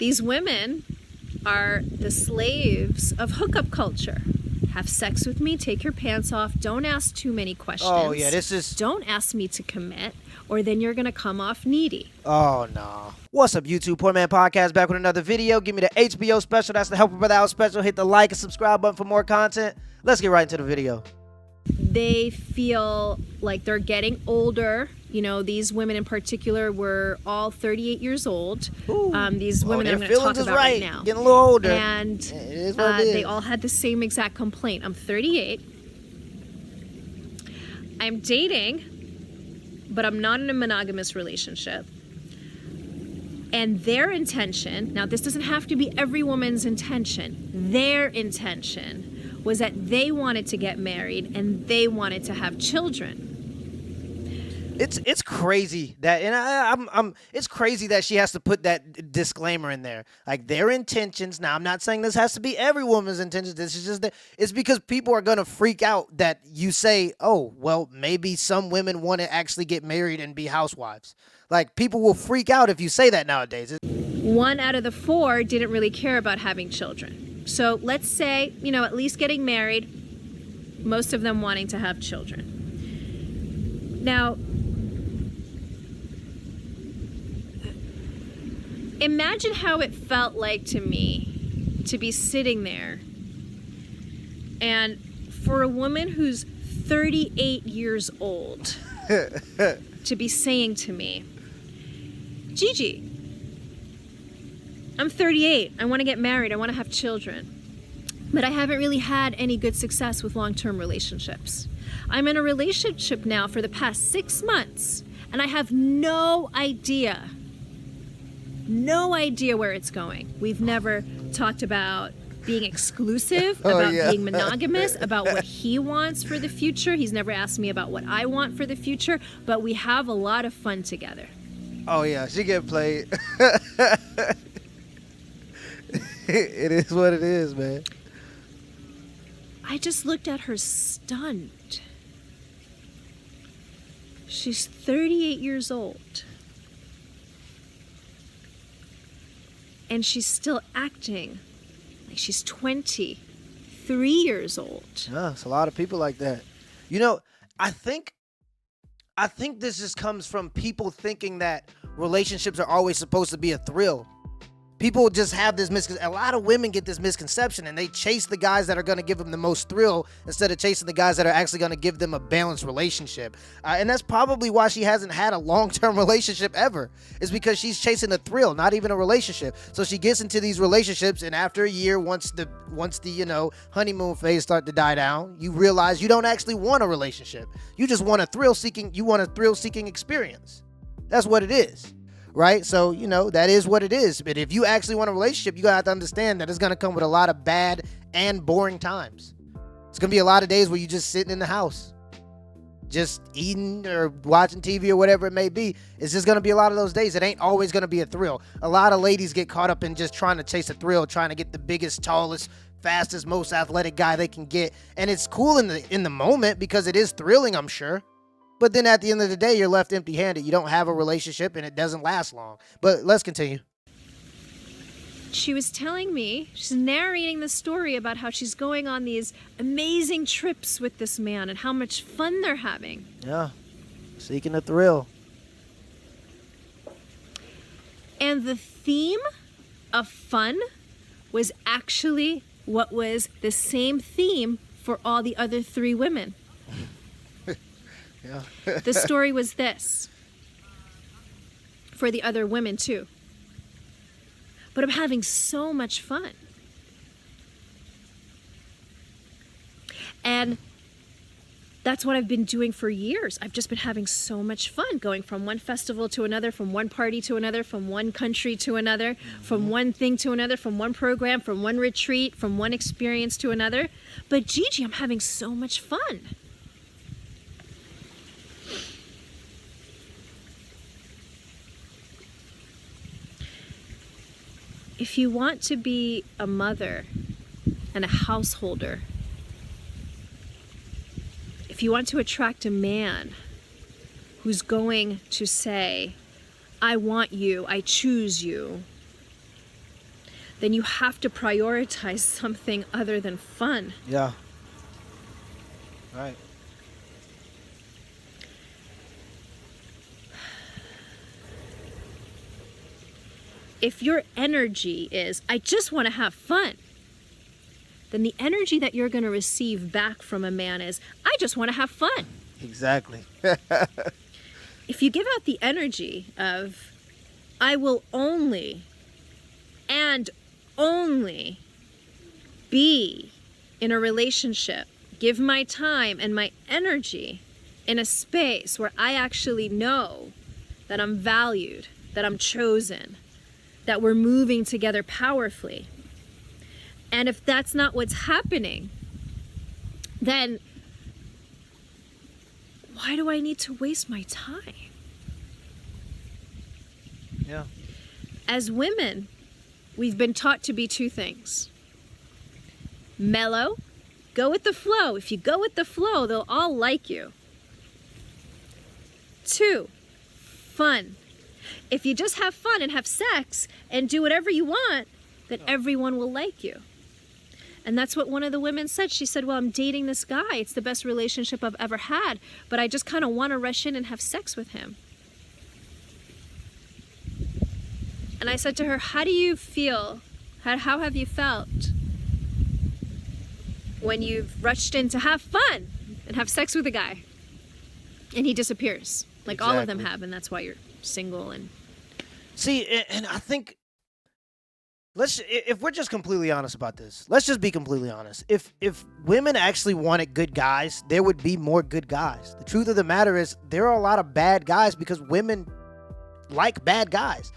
These women are the slaves of hookup culture. Have sex with me, take your pants off, don't ask too many questions. Oh, yeah, this is... Don't ask me to commit, or then you're gonna come off needy. Oh, no. What's up, YouTube? Poor Man Podcast back with another video. Give me the HBO special. That's the Help a Brother Out special. Hit the like and subscribe button for more content. Let's get right into the video. They feel like they're getting older. You know, these women in particular were all 38 years old. These women that I'm going to talk about right now. Getting a little older. And they all had the same exact complaint. I'm 38. I'm dating, but I'm not in a monogamous relationship. And their intention, now this doesn't have to be every woman's intention, their intention was that they wanted to get married and they wanted to have children. It's crazy that, and it's crazy that she has to put that disclaimer in there, like their intentions. Now, I'm not saying this has to be every woman's intentions. This is just it's because people are gonna freak out that you say, oh, well, maybe some women want to actually get married and be housewives. Like, people will freak out if you say that nowadays. 1 out of the 4 didn't really care about having children. So let's say, you know, at least getting married, most of them wanting to have children. Now, imagine how it felt like to me to be sitting there and for a woman who's 38 years old to be saying to me, Gigi, I'm 38. I want to get married. I want to have children. But I haven't really had any good success with long-term relationships. I'm in a relationship now for the past 6 months, and I have no idea where it's going. We've never talked about being exclusive, about being monogamous, about what he wants for the future. He's never asked me about what I want for the future, but we have a lot of fun together. Oh, yeah, she get played. It is what it is, man. I just looked at her stunned. She's 38 years old. And she's still acting like she's 23 years old. Yeah, it's a lot of people like that. You know, I think this just comes from people thinking that relationships are always supposed to be a thrill. People just have this a lot of women get this misconception, and they chase the guys that are going to give them the most thrill instead of chasing the guys that are actually going to give them a balanced relationship. And that's probably why she hasn't had a long-term relationship ever. It's because she's chasing a thrill, not even a relationship. So she gets into these relationships, and after a year, once the honeymoon phase start to die down, you realize you don't actually want a relationship. You just want a thrill-seeking experience. That's what it is. Right? So, that is what it is. But if you actually want a relationship, you have to understand that it's going to come with a lot of bad and boring times. It's going to be a lot of days where you're just sitting in the house, just eating or watching TV or whatever it may be. It's just going to be a lot of those days. It ain't always going to be a thrill. A lot of ladies get caught up in just trying to chase a thrill, trying to get the biggest, tallest, fastest, most athletic guy they can get. And it's cool in the moment because it is thrilling, I'm sure. But then at the end of the day, you're left empty-handed. You don't have a relationship, and it doesn't last long. But let's continue. She was telling me, she's narrating the story about how she's going on these amazing trips with this man and how much fun they're having. Yeah, seeking a thrill. And the theme of fun was actually what was the same theme for all the other 3 women. Yeah. The story was this for the other women too. But I'm having so much fun. And that's what I've been doing for years. I've just been having so much fun going from one festival to another, from one party to another, from one country to another, from one thing to another, from one program, from one retreat, from one experience to another. But Gigi, I'm having so much fun. If you want to be a mother and a householder, if you want to attract a man who's going to say, I want you, I choose you, then you have to prioritize something other than fun. Yeah. Right. If your energy is, I just want to have fun, then the energy that you're going to receive back from a man is, I just want to have fun. Exactly. If you give out the energy of, I will only and only be in a relationship, give my time and my energy in a space where I actually know that I'm valued, that I'm chosen, that we're moving together powerfully. And if that's not what's happening, then why do I need to waste my time? Yeah. As women, we've been taught to be two things. Mellow, go with the flow. If you go with the flow, they'll all like you. 2, fun. If you just have fun and have sex and do whatever you want, then everyone will like you. And that's what one of the women said. She said, well, I'm dating this guy. It's the best relationship I've ever had, but I just kind of want to rush in and have sex with him. And I said to her, how do you feel? How have you felt when you've rushed in to have fun and have sex with a guy and he disappears? Like all of them have, and that's why you're single. And see, and I think if we're just completely honest about this, let's just be completely honest. If women actually wanted good guys, there would be more good guys. The truth of the matter is there are a lot of bad guys because women like bad guys.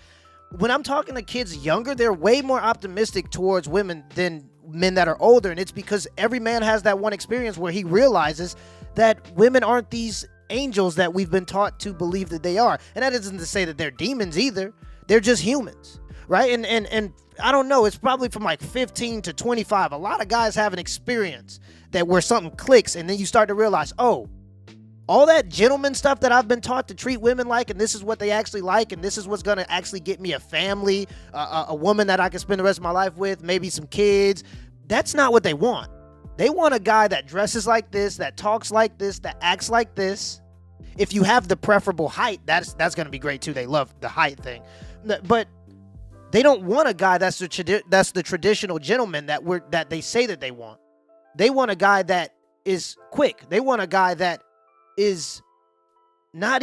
When I'm talking to kids younger, they're way more optimistic towards women than men that are older. And it's because every man has that one experience where he realizes that women aren't these angels that we've been taught to believe that they are. And that isn't to say that they're demons either. They're just humans, right? And I don't know, it's probably from like 15 to 25. A lot of guys have an experience that where something clicks and then you start to realize, oh, all that gentleman stuff that I've been taught to treat women like, and this is what they actually like, and this is what's going to actually get me a family, a woman that I can spend the rest of my life with, maybe some kids. That's not what they want. They want a guy that dresses like this, that talks like this, that acts like this. If you have the preferable height, that's going to be great too. They love the height thing. But they don't want a guy that's the traditional gentleman that they say that they want. They want a guy that is quick. They want a guy that is not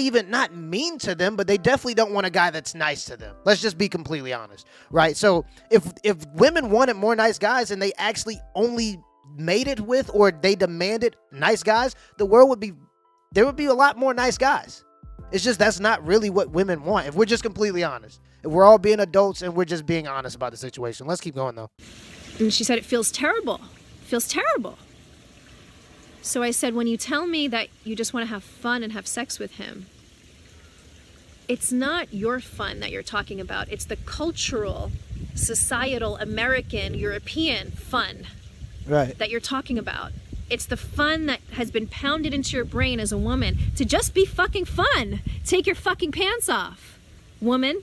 mean to them, but they definitely don't want a guy that's nice to them. Let's just be completely honest, right? So if women wanted more nice guys and they actually only mated with or they demanded nice guys, there would be a lot more nice guys. It's just that's not really what women want. If we're just completely honest, if we're all being adults and we're just being honest about the situation. Let's keep going though. And she said, it feels terrible. It feels terrible. So I said, when you tell me that you just want to have fun and have sex with him, it's not your fun that you're talking about. It's the cultural, societal, American, European fun that you're talking about. It's the fun that has been pounded into your brain as a woman to just be fucking fun. Take your fucking pants off, woman.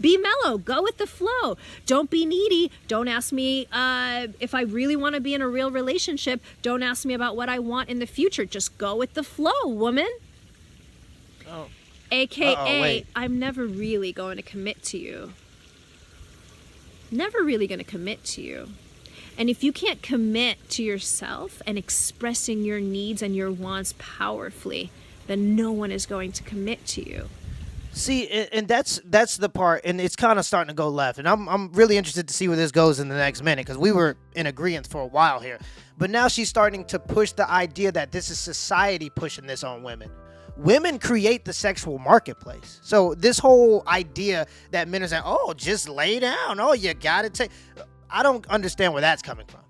Be mellow. Go with the flow. Don't be needy. Don't ask me if I really want to be in a real relationship. Don't ask me about what I want in the future. Just go with the flow, woman. Oh. AKA, I'm never really going to commit to you. Never really going to commit to you. And if you can't commit to yourself and expressing your needs and your wants powerfully, then no one is going to commit to you. See, and that's the part, and it's kind of starting to go left, and I'm really interested to see where this goes in the next minute, because we were in agreement for a while here, but now she's starting to push the idea that this is society pushing this on women. Women create the sexual marketplace. So this whole idea that men are saying, oh, just lay down, oh, you gotta take, I don't understand where that's coming from.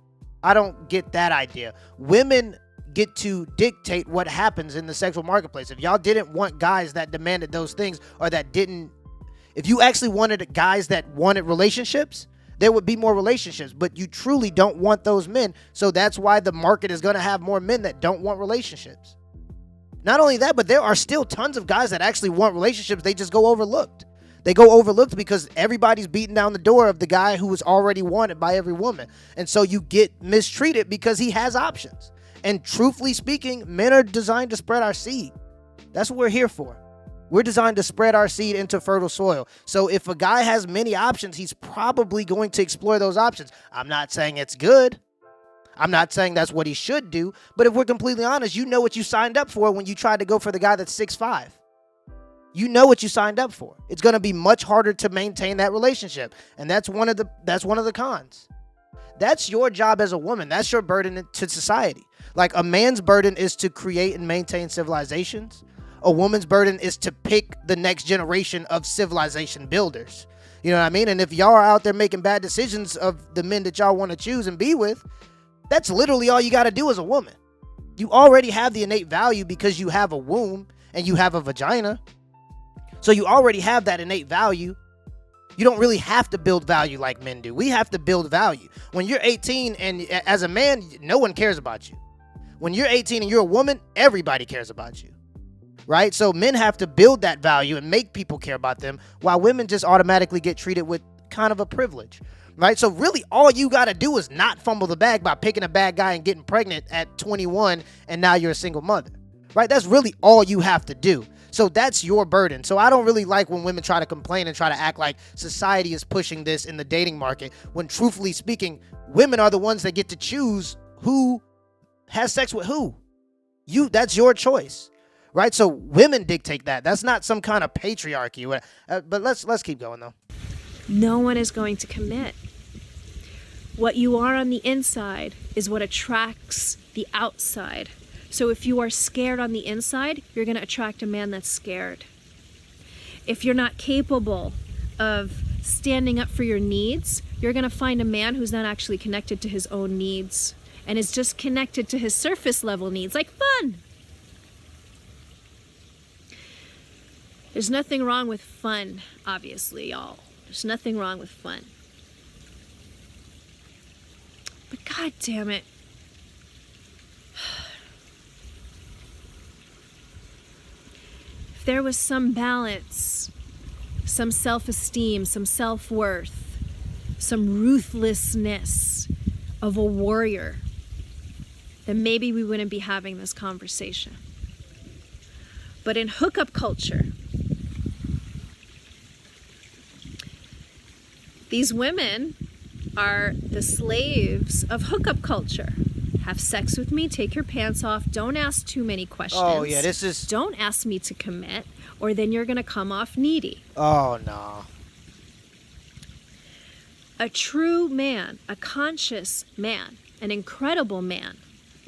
I don't get that idea. Women get to dictate what happens in the sexual marketplace. If y'all didn't want guys that demanded those things, or that didn't, if you actually wanted guys that wanted relationships, there would be more relationships, but you truly don't want those men. So that's why the market is going to have more men that don't want relationships. Not only that, but there are still tons of guys that actually want relationships. They just go overlooked. They go overlooked because everybody's beating down the door of the guy who was already wanted by every woman. And so you get mistreated because he has options. And truthfully speaking, men are designed to spread our seed. That's what we're here for. We're designed to spread our seed into fertile soil. So if a guy has many options, he's probably going to explore those options. I'm not saying it's good. I'm not saying that's what he should do. But if we're completely honest, you know what you signed up for when you tried to go for the guy that's 6'5". You know what you signed up for. It's going to be much harder to maintain that relationship. And that's one of the cons. That's your job as a woman. That's your burden to society. Like, a man's burden is to create and maintain civilizations. A woman's burden is to pick the next generation of civilization builders. You know what I mean? And if y'all are out there making bad decisions of the men that y'all want to choose and be with, that's literally all you got to do as a woman. You already have the innate value because you have a womb and you have a vagina. So you already have that innate value. You don't really have to build value like men do. We have to build value. When you're 18 and as a man, no one cares about you. When you're 18 and you're a woman, everybody cares about you. Right? So men have to build that value and make people care about them, while women just automatically get treated with kind of a privilege. Right? So really all you got to do is not fumble the bag by picking a bad guy and getting pregnant at 21 and now you're a single mother. Right? That's really all you have to do. So that's your burden. So I don't really like when women try to complain and try to act like society is pushing this in the dating market, when truthfully speaking, women are the ones that get to choose who has sex with who. That's your choice. Right? So women dictate that. That's not some kind of patriarchy. But let's keep going though. No one is going to commit. What you are on the inside is what attracts the outside. So if you are scared on the inside, you're going to attract a man that's scared. If you're not capable of standing up for your needs, you're going to find a man who's not actually connected to his own needs and is just connected to his surface level needs, like fun. There's nothing wrong with fun, obviously, y'all. There's nothing wrong with fun. But God damn it. If there was some balance, some self-esteem, some self-worth, some ruthlessness of a warrior, then maybe we wouldn't be having this conversation. But in hookup culture, these women are the slaves of hookup culture. Have sex with me, take your pants off, don't ask too many questions. Oh yeah, Don't ask me to commit, or then you're gonna come off needy. Oh no. A true man, a conscious man, an incredible man,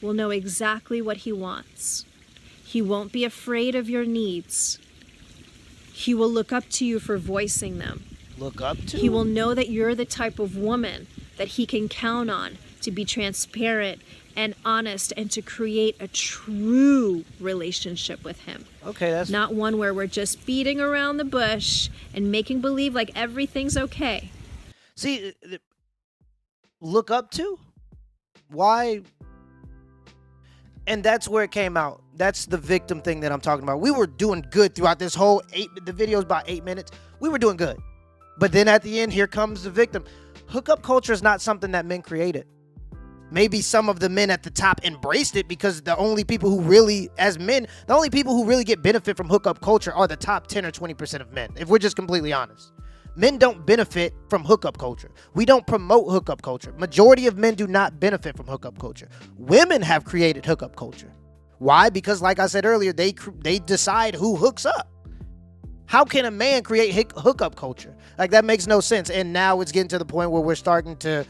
will know exactly what he wants. He won't be afraid of your needs. He will look up to you for voicing them. Look up to? He will know that you're the type of woman that he can count on to be transparent and honest and to create a true relationship with him. Okay, that's not one where we're just beating around the bush and making believe like everything's okay. See, look up to? Why? And that's where it came out. That's the victim thing that I'm talking about. We were doing good throughout this whole the video's about 8 minutes. We were doing good. But then at the end, here comes the victim. Hookup culture is not something that men created. Maybe some of the men at the top embraced it because the only people who really, as men, the only people who really get benefit from hookup culture are the top 10 or 20% of men, if we're just completely honest. Men don't benefit from hookup culture. We don't promote hookup culture. Majority of men do not benefit from hookup culture. Women have created hookup culture. Why? Because like I said earlier, they decide who hooks up. How can a man create hookup culture? Like, that makes no sense. And now it's getting to the point where we're starting to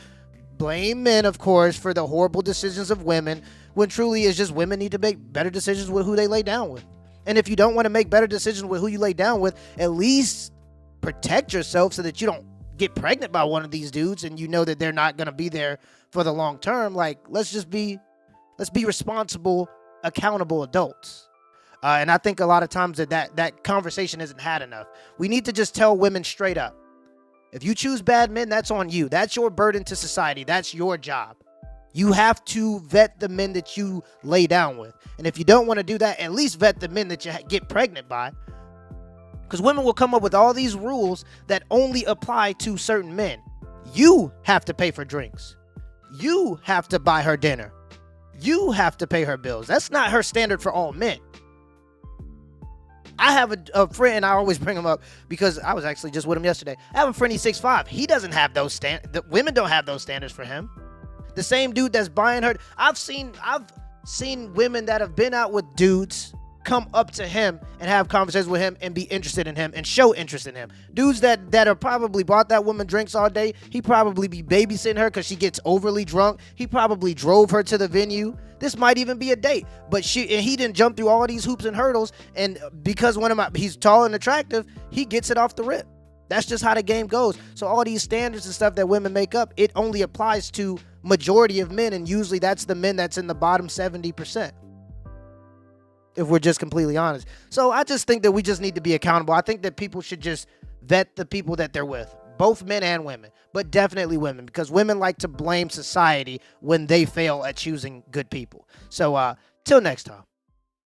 blame men, of course, for the horrible decisions of women, when truly it's just women need to make better decisions with who they lay down with. And if you don't want to make better decisions with who you lay down with, at least protect yourself so that you don't get pregnant by one of these dudes and you know that they're not going to be there for the long term. Like, let's be responsible, accountable adults. And I think a lot of times that conversation isn't had enough. We need to just tell women straight up. If you choose bad men, that's on you. That's your burden to society. That's your job. You have to vet the men that you lay down with. And if you don't want to do that, at least vet the men that you get pregnant by. Because women will come up with all these rules that only apply to certain men. You have to pay for drinks. You have to buy her dinner. You have to pay her bills. That's not her standard for all men. I have a friend, and I always bring him up because I was actually just with him yesterday. I have a friend, he's 6'5". He doesn't have those the women don't have those standards for him. The same dude that's buying her. I've seen women that have been out with dudes come up to him and have conversations with him and be interested in him and show interest in him. Dudes that have probably bought that woman drinks all day. He probably be babysitting her because she gets overly drunk. He probably drove her to the venue. This might even be a date, but he didn't jump through all these hoops and hurdles. And because he's tall and attractive, he gets it off the rip. That's just how the game goes. So all these standards and stuff that women make up, it only applies to majority of men, and usually that's the men that's in the bottom 70%. If we're just completely honest. So I just think that we just need to be accountable. I think that people should just vet the people that they're with, both men and women, but definitely women, because women like to blame society when they fail at choosing good people. So till next time.